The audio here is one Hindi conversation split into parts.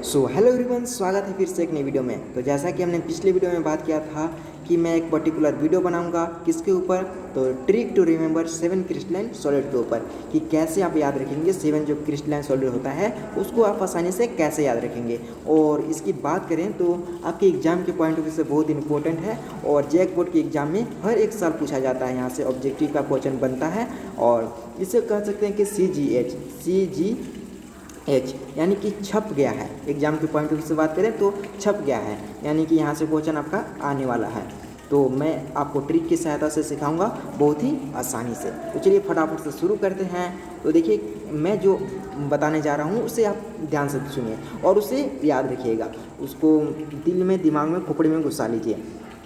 सो हेलो एवरीवन, स्वागत है फिर से एक नई वीडियो में। तो जैसा कि हमने पिछले वीडियो में बात किया था कि मैं एक पर्टिकुलर वीडियो बनाऊंगा किसके ऊपर, तो trick to remember 7 crystalline solid के ऊपर, कि कैसे आप याद रखेंगे 7 जो क्रिस्टलाइन सॉलिड होता है उसको आप आसानी से कैसे याद रखेंगे। और इसकी बात करें तो आपके एग्जाम के पॉइंट ऑफ व्यू से बहुत इंपॉर्टेंट है और जैक बोर्ड के एग्जाम में हर एक साल पूछा जाता है, यहाँ से ऑब्जेक्टिव का क्वेश्चन बनता है। और इसे कह सकते हैं कि CGH यानी कि छप गया है। एग्जाम के पॉइंट ऑफ व्यू से बात करें तो छप गया है, यानी कि यहाँ से क्वेश्चन आपका आने वाला है। तो मैं आपको ट्रिक की सहायता से सिखाऊंगा बहुत ही आसानी से। तो चलिए फटाफट से शुरू करते हैं। तो देखिए, मैं जो बताने जा रहा हूँ उसे आप ध्यान से सुनिए और उसे याद रखिएगा, उसको दिल में, दिमाग में, खोपड़ी में घुसा लीजिए।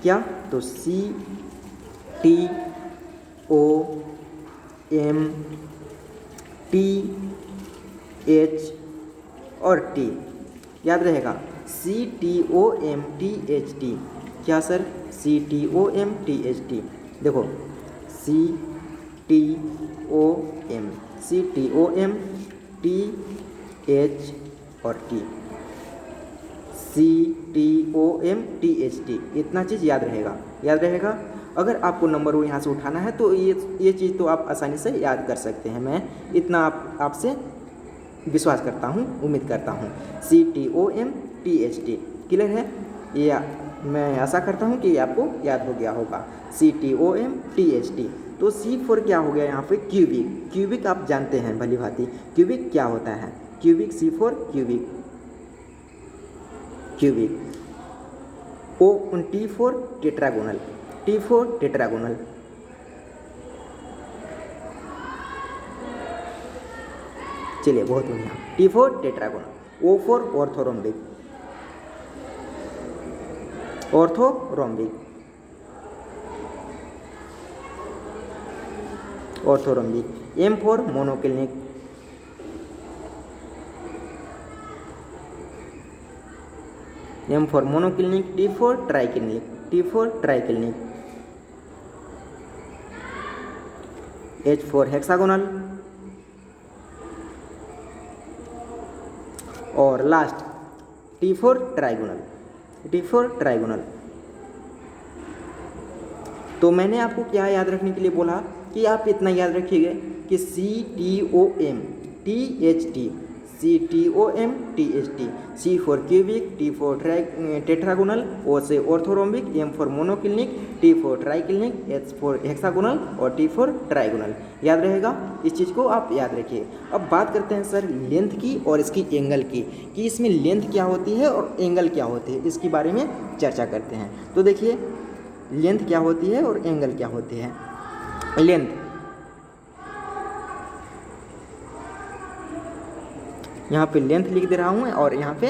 क्या? तो CTOMTH और T याद रहेगा। CTOMTHT। क्या सर? CTOMTHT। देखो, CTOMTH और T, CTOMTHT, इतना चीज़ याद रहेगा। अगर आपको नंबर वो यहाँ से उठाना है तो ये चीज़ तो आप आसानी से याद कर सकते हैं। मैं इतना आपसे विश्वास करता हूँ, उम्मीद करता हूँ। CTOMTHT क्लियर है? ये मैं आशा करता हूँ कि आपको याद हो गया होगा। CTOMTHT। तो C4 क्या हो गया यहाँ पे? क्यूबिक आप जानते हैं भली भांति। क्यूबिक क्या होता है? Cubic, C4 cubic. T4 tetragonal. चलिए, बहुत बढ़िया। T4 tetragonal. O4 orthorhombic. M4 monoclinic. T4 triclinic. H4 hexagonal. और लास्ट T4 ट्राइगोनल। तो मैंने आपको क्या याद रखने के लिए बोला कि आप इतना याद रखिएगा कि CTOMTHT, C4 cubic, T4 tetragonal, O से orthorhombic, M4 monoclinic, T4 triclinic, H4 hexagonal और T4 ट्राइगोनल। याद रहेगा, इस चीज़ को आप याद रखिए। अब बात करते हैं सर लेंथ की और इसकी एंगल की, कि इसमें लेंथ क्या होती है और एंगल क्या होती है, इसके बारे में चर्चा करते हैं। तो देखिए, लेंथ क्या होती है और एंगल क्या होती है। लेंथ, यहाँ पे लेंथ लिख दे रहा हूँ और यहाँ पे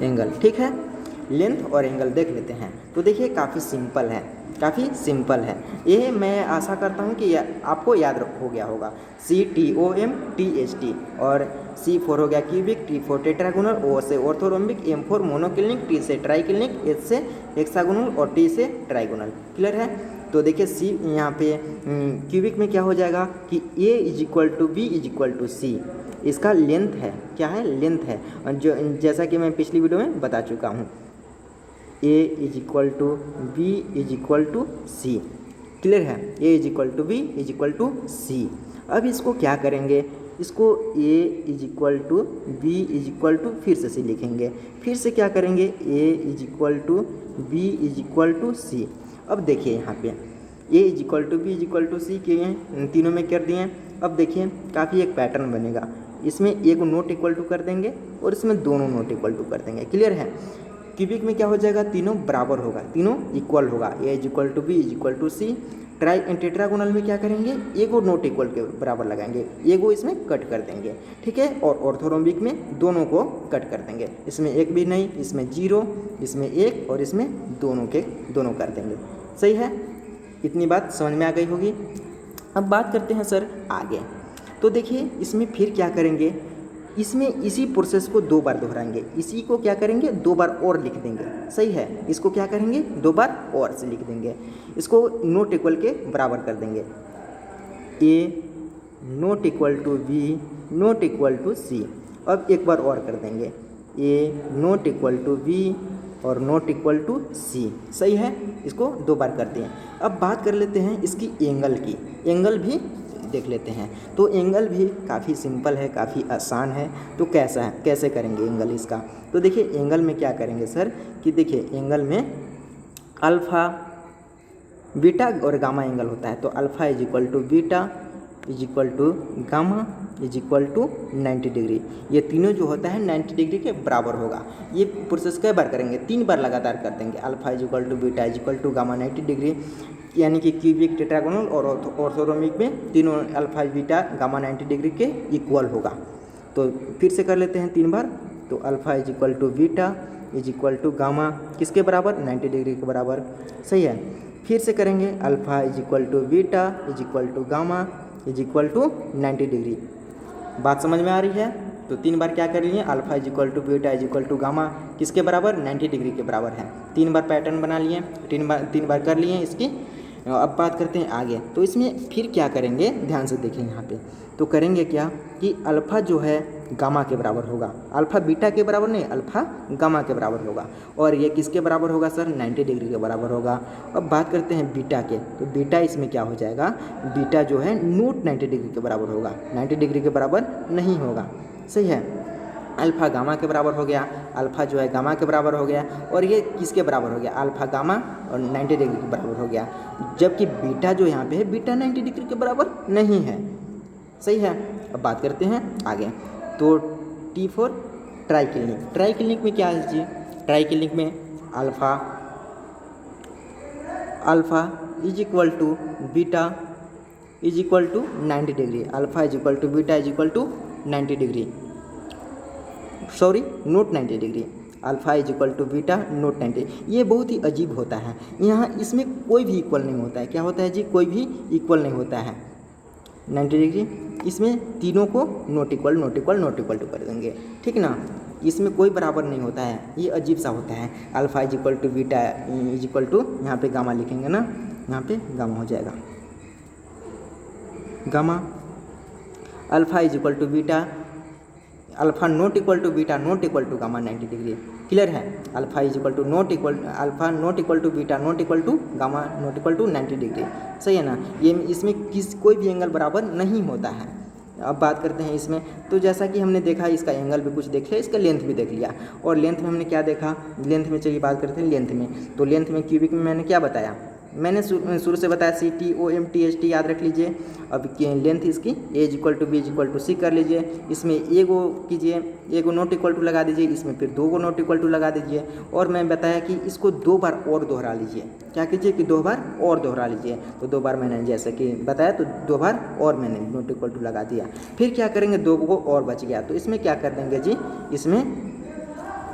एंगल, ठीक है। लेंथ और एंगल देख लेते हैं। तो देखिए, काफ़ी सिंपल है। ये मैं आशा करता हूँ कि आपको याद हो गया होगा। CTOMTHT और C4 हो गया क्यूबिक, T4 टेट्रागोनल, O से ऑर्थोरोम्बिक, M4 मोनोक्लिनिक, T से ट्राइक्लिनिक, H से हेक्सागोनल और T से ट्राइगोनल। क्लियर है? तो देखिए, C यहाँ पे क्यूबिक में क्या हो जाएगा कि A = B = C। इसका लेंथ है, क्या है? लेंथ है। और जो जैसा कि मैं पिछली वीडियो में बता चुका हूँ, A = B = C। क्लियर है? A = B = C। अब इसको क्या करेंगे? इसको A = B = फिर से C लिखेंगे। फिर से क्या करेंगे? A = B = C। अब देखिए, यहाँ पे A = B = C किए हैं, तीनों में कर दिए। अब देखिए, काफ़ी एक पैटर्न बनेगा। इसमें A को नॉट इक्वल टू कर देंगे और इसमें दोनों नॉट इक्वल टू कर देंगे। क्लियर है? क्यूबिक में क्या हो जाएगा? तीनों बराबर होगा, तीनों इक्वल होगा। A = B = C। टेट्रागोनल में क्या करेंगे? ए को नॉट इक्वल के बराबर लगाएंगे, ए को इसमें कट कर देंगे, ठीक है। और ऑर्थोरोम्बिक में दोनों को कट कर देंगे, इसमें एक भी नहीं, इसमें 0, इसमें 1 और इसमें दोनों के दोनों कर देंगे। सही है? इतनी बात समझ में आ गई होगी। अब बात करते हैं सर आगे। तो देखिए, इसमें फिर क्या करेंगे? इसमें इसी प्रोसेस को 2 बार दोहराएंगे। इसी को क्या करेंगे? 2 बार और लिख देंगे। सही है? इसको क्या करेंगे? 2 बार और से लिख देंगे। इसको नॉट इक्वल के बराबर कर देंगे। A not equal to B not equal to C। अब एक बार और कर देंगे, ए नॉट इक्वल टू बी और नॉट इक्वल टू सी। सही है, इसको 2 बार करते हैं। अब बात कर लेते हैं इसकी एंगल की, एंगल भी देख लेते हैं। तो एंगल भी काफ़ी सिंपल है, काफ़ी आसान है। तो कैसा है, कैसे करेंगे एंगल इसका? तो देखिए एंगल में क्या करेंगे सर कि देखिए एंगल में अल्फ़ा बीटा और गामा एंगल होता है। तो alpha is equal to beta is equal to gamma is equal to 90 degree. ये तीनों जो होता है 90 डिग्री के बराबर होगा। ये प्रोसेस कई बार करेंगे, 3 बार लगातार कर देंगे। Alpha is equal to beta is equal to gamma 90 degree, यानी कि क्यूबिक टेट्रागोनल और ऑर्थोरोमिक में तीनों अल्फ़ा बीटा गामा 90 डिग्री के इक्वल होगा। तो फिर से कर लेते हैं 3 बार। तो alpha is equal to beta is equal to gamma किसके बराबर, 90 डिग्री के बराबर। सही है, फिर से करेंगे alpha is equal to beta is equal to gamma is equal to 90 degree. बात समझ में आ रही है? तो 3 बार क्या कर लिए, alpha is equal to beta is equal to gamma किसके बराबर, 90 डिग्री के बराबर है। 3 बार पैटर्न बना लिए, 3 बार कर लिए इसकी। अब बात करते हैं आगे। तो इसमें फिर क्या करेंगे, ध्यान से देखें यहाँ पे। तो करेंगे क्या कि अल्फ़ा जो है गामा के बराबर होगा, अल्फ़ा बीटा के बराबर नहीं, अल्फ़ा गामा के बराबर होगा। और ये किसके बराबर होगा सर, 90 डिग्री के बराबर होगा। अब बात करते हैं बीटा के। तो बीटा इसमें क्या हो जाएगा, बीटा जो है नॉट 90 डिग्री के बराबर होगा, 90 डिग्री के बराबर नहीं होगा। सही है, अल्फ़ा गामा के बराबर हो गया, अल्फ़ा जो है गामा के बराबर हो गया। और ये किसके बराबर हो गया, अल्फ़ा गामा और 90 डिग्री के बराबर हो गया। जबकि बीटा जो यहाँ पे है, बीटा 90 डिग्री के बराबर नहीं है। सही है, अब बात करते हैं आगे। तो टी फॉर ट्राइक्लिनिक। ट्राइक्लिनिक में क्या है जी, ट्राइक्लिनिक में alpha is equal to beta is equal to 90 degree, alpha is equal to beta is equal to 90 degree, sorry not 90 degree, alpha is equal to beta not 90। ये बहुत ही अजीब होता है, यहाँ इसमें कोई भी इक्वल नहीं होता है। क्या होता है जी, कोई भी इक्वल नहीं होता है 90 डिग्री। इसमें तीनों को not equal not equal not equal to कर देंगे, ठीक ना। इसमें कोई बराबर नहीं होता है, ये अजीब सा होता है। Alpha is equal to beta is equal to, यहाँ पे गामा लिखेंगे ना, यहाँ पे गामा हो जाएगा, gamma alpha is equal to beta, alpha not equal to beta not equal to gamma 90 degree. Clear है, alpha is equal to not equal, alpha not equal to beta not equal to gamma not equal to 90 degree. सही है ना, ये इसमें कोई भी एंगल बराबर नहीं होता है। अब बात करते हैं इसमें। तो जैसा कि हमने देखा, इसका एंगल भी कुछ देख लिया, इसका लेंथ भी देख लिया। और लेंथ में हमने क्या देखा, लेंथ में चलिए बात करते हैं लेंथ में। तो लेंथ में क्यूबिक में मैंने क्या बताया, मैंने शुरू से बताया CTOM THT याद रख लीजिए। अब लेंथ इसकी A is equal to B is equal to C कर लीजिए। इसमें ए गो कीजिए, ए गो नॉट इक्वल टू लगा दीजिए, इसमें फिर 2 गो नॉट इक्वल टू लगा दीजिए। और मैं बताया कि इसको 2 बार और दोहरा लीजिए। क्या कीजिए कि 2 बार और दोहरा लीजिए। तो 2 बार मैंने जैसे कि बताया, तो 2 बार और मैंने नॉट इक्वल टू लगा दिया। फिर क्या करेंगे, 2 को और बच गया, तो इसमें क्या कर देंगे जी,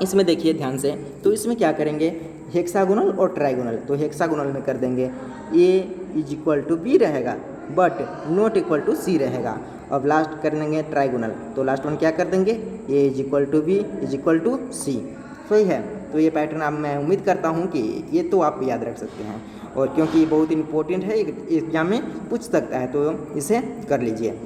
इसमें देखिए ध्यान से। तो इसमें क्या करेंगे, हेक्सागोनल और ट्राइगोनल। तो हेक्सागोनल में कर देंगे A is equal to B रहेगा, but not equal to C रहेगा। अब लास्ट कर लेंगे ट्राइगोनल। तो लास्ट वन क्या कर देंगे, A is equal to B is equal to C। सही है, तो ये पैटर्न अब मैं उम्मीद करता हूँ कि ये तो आप याद रख सकते हैं। और क्योंकि ये बहुत इंपॉर्टेंट है, एग्जाम में पूछ सकता है, तो इसे कर लीजिए।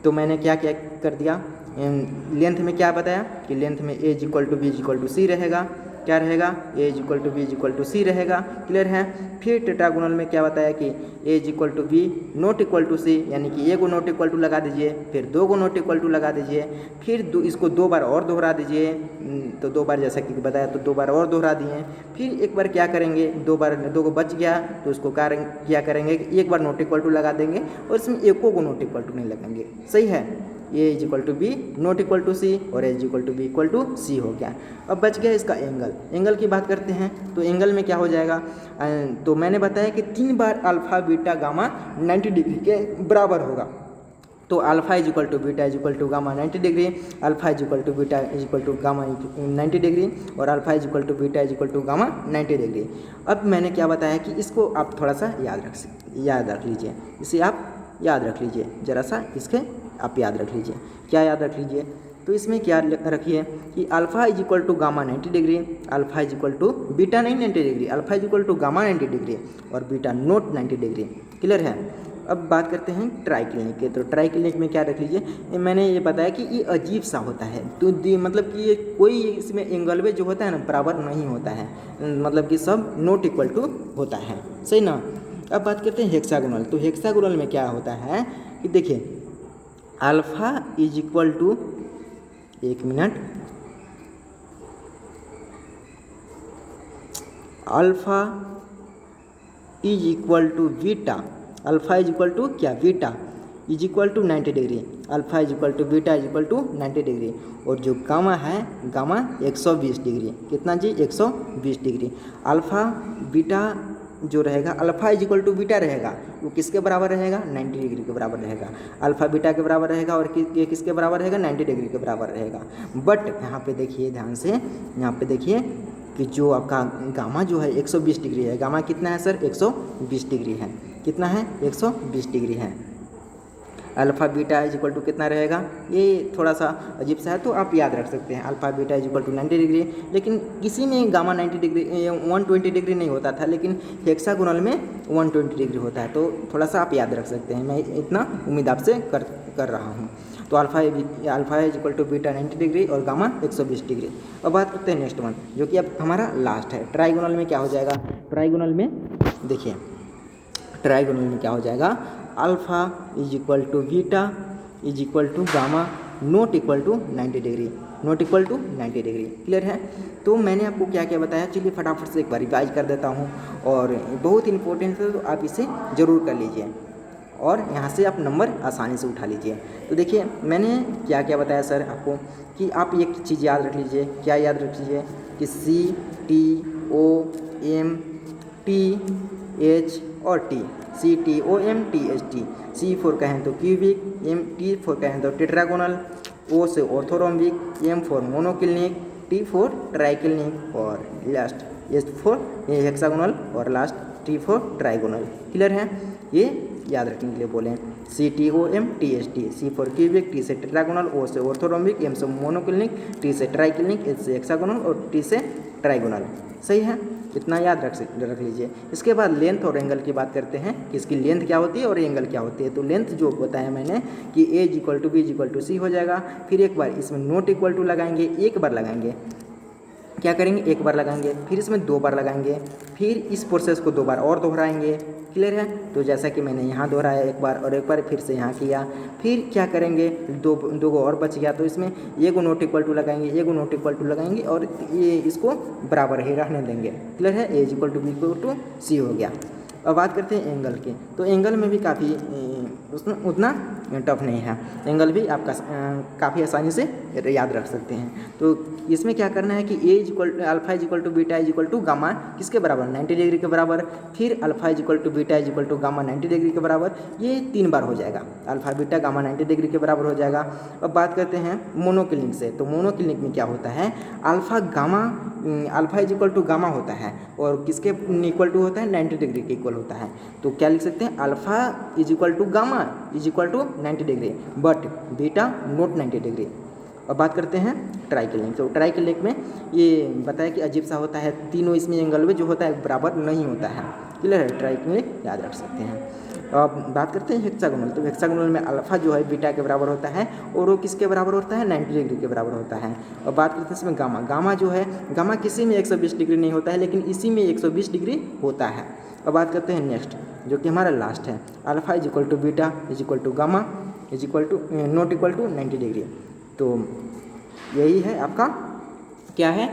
तो मैंने क्या क्या कर दिया, लेंथ में क्या बताया कि लेंथ में A is equal to B is equal to C रहेगा। क्या रहेगा, A is equal to B is equal to C रहेगा। क्लियर है। फिर टेट्रागोनल में क्या बताया कि A is equal to B not equal to C, यानी कि A को नॉट इक्वल टू लगा दीजिए, फिर 2 को नॉट इक्वल टू लगा दीजिए, फिर इसको 2 बार और दोहरा दीजिए। तो 2 बार जैसा कि बताया, तो 2 बार और दोहरा दिए। फिर एक बार क्या करेंगे, 2 बार 2 को बच गया, तो उसको क्या करेंगे कि 1 बार नॉट इक्वल टू लगा देंगे, और इसमें एको को नॉट इक्वल टू नहीं लगाएंगे। सही है, A is equal to B not equal to C और A is equal to B equal to C हो गया। अब बच गया इसका एंगल। एंगल की बात करते हैं, तो एंगल में क्या हो जाएगा, तो मैंने बताया कि 3 बार अल्फ़ा बीटा गामा 90 डिग्री के बराबर होगा। तो alpha is equal to beta is equal to gamma 90 degree, alpha is equal to beta is equal to gamma 90 degree, और alpha is equal to beta is equal to gamma 90 degree. अब मैंने क्या बताया कि इसको आप थोड़ा सा याद रख लीजिए, इसे आप याद रख लीजिए, ज़रा सा इसके आप याद रख लीजिए। क्या याद रख लीजिए, तो इसमें क्या रखिए कि alpha is equal to gamma 90 degree, alpha is equal to beta नहीं 90 degree, alpha is equal to gamma 90 degree और बीटा नॉट 90 डिग्री। क्लियर है। अब बात करते हैं ट्राइक्लिनिक के। तो ट्राइक्लिनिक में क्या रख लीजिए, मैंने ये बताया कि ये अजीब सा होता है, तो मतलब कि ये कोई इसमें एंगल जो होता है ना बराबर नहीं होता है, मतलब कि सब नॉट इक्वल टू होता है, सही ना। अब बात करते हैं हेक्सागोनल। तो हेक्सागोनल में क्या होता है कि देखिए अल्फ़ा इज इक्वल टू, एक minute, alpha is equal to beta, alpha is equal to क्या, beta is equal to 90 degree, alpha is equal to beta is equal to 90 degree. और जो गामा है, गामा 120 डिग्री, कितना जी, 120 डिग्री। अल्फ़ा बीटा जो रहेगा, alpha is equal to beta रहेगा, वो किसके बराबर रहेगा, 90 डिग्री के बराबर रहेगा। अल्फ़ा बीटा के बराबर रहेगा और ये किसके बराबर रहेगा, 90 डिग्री के बराबर रहेगा। बट यहाँ पे देखिए ध्यान से, यहाँ पे देखिए कि जो आपका गामा जो है 120 डिग्री है, गामा कितना है सर, 120 डिग्री है, कितना है, 120 डिग्री है। Alpha beta is equal to कितना रहेगा, ये थोड़ा सा अजीब सा है तो आप याद रख सकते हैं, alpha beta is equal to 90 degree. लेकिन किसी में गामा 90 डिग्री 120 डिग्री नहीं होता था, लेकिन हेक्सागोनल में 120 डिग्री होता है, तो थोड़ा सा आप याद रख सकते हैं, मैं इतना उम्मीद आपसे कर रहा हूँ। तो alpha is equal to beta 90 degree और गामा 120 डिग्री। अब बात करते हैं नेक्स्ट वन, जो कि अब हमारा लास्ट है। ट्राइगोनल में क्या हो जाएगा, ट्राइगोनल में देखिए, ट्राइगोनल में क्या हो जाएगा, alpha is equal to beta is equal to gamma not equal to 90 degree, not equal to 90 degree. Clear है। तो मैंने आपको क्या क्या बताया, चलिए फटाफट से एक बार रिवाइज कर देता हूँ, और बहुत इंपॉर्टेंट है, तो आप इसे ज़रूर कर लीजिए और यहाँ से आप नंबर आसानी से उठा लीजिए। तो देखिए मैंने क्या क्या बताया सर आपको, कि आप एक चीज़ याद रख लीजिए, क्या याद रख लीजिए, कि CTOM TH और T, CTOM THT, C for कहें तो क्यूबिक, T फॉर कहें तो टेट्रागोनल, O से orthorhombic, M for monoclinic, T for triclinic और लास्ट S फॉर हेक्सागोनल और last T for trigonal. Clear है। ये याद रखने के लिए बोलें, CTOM THT, C for cubic, T से टेट्रागोनल, O से ऑर्थोरोम्बिक, M से मोनोक्लिनिक, T से ट्राइक्लिनिक, S से हेक्सागोनल और T से ट्राइगोनल। सही है, इतना याद रख लीजिए। इसके बाद लेंथ और एंगल की बात करते हैं कि इसकी लेंथ क्या होती है और एंगल क्या होती है। तो लेंथ जो बताया मैंने कि A is equal to B is equal to C हो जाएगा। फिर एक बार इसमें नॉट इक्वल टू लगाएंगे, एक बार लगाएंगे, क्या करेंगे, एक बार लगाएंगे, फिर इसमें 2 बार लगाएंगे, फिर इस प्रोसेस को 2 बार और दोहराएंगे। क्लियर है। तो जैसा कि मैंने यहाँ दोहराया एक बार और एक बार फिर से यहाँ किया, फिर क्या करेंगे, दो को और बच गया, तो इसमें ये को नॉट इक्वल टू लगाएंगे, ये को नॉट इक्वल टू लगाएंगे और ये इसको बराबर ही रहने देंगे। क्लियर है। A is equal to B equal to C हो गया। अब बात करते हैं एंगल की। तो एंगल में भी काफ़ी उसमें उतना टफ नहीं है, एंगल भी आपका काफ़ी आसानी से याद रख सकते हैं। तो इसमें क्या करना है कि A is equal alpha is equal to beta is equal to gamma किसके बराबर, 90 डिग्री के बराबर, फिर alpha is equal to beta is equal to gamma 90 degree के बराबर, ये 3 बार हो जाएगा, अल्फ़ा बीटा गामा 90 डिग्री के बराबर हो जाएगा। अब बात करते हैं मोनोक्लिनिक से। तो मोनोक्लिनिक में क्या होता है, alpha is equal to gamma होता है और किसके इक्वल टू होता है, 90 डिग्री के इक्वल होता है। तो क्या लिख सकते हैं, alpha is equal to gamma is equal to 90 degree but beta not 90 degree. अब बात करते हैं ट्राइक्लिनिक। तो ट्राइक्लिनिक में ये बताया कि अजीब सा होता है, तीनों इसमें एंगल में जो होता है बराबर नहीं होता है। क्लियर है, ट्राइक्लिनिक याद रख सकते हैं। अब बात करते हैं हेक्सागोनल। तो हेक्सागोनल में अल्फ़ा जो है बीटा के बराबर होता है और वो किसके बराबर होता है, 90 डिग्री के बराबर होता है। और बात करते हैं इसमें गामा। गामा जो है, गामा किसी में 120 डिग्री नहीं होता है, लेकिन इसी में 120 डिग्री होता है। अब बात करते हैं नेक्स्ट, जो कि हमारा लास्ट है, alpha is equal to beta is equal to gamma is equal to not equal to 90 degree. तो यही है आपका क्या है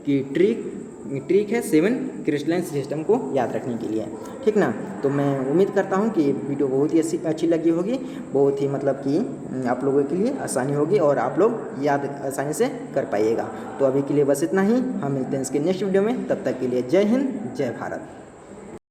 कि ट्रिक है 7 क्रिस्टलाइन सिस्टम को याद रखने के लिए, ठीक ना। तो मैं उम्मीद करता हूँ कि वीडियो बहुत ही अच्छी लगी होगी, बहुत ही मतलब कि आप लोगों के लिए आसानी होगी और आप लोग याद आसानी से कर पाइएगा। तो अभी के लिए बस इतना ही, हम मिलते हैं इसके नेक्स्ट वीडियो में, तब तक के लिए जय हिंद जय भारत।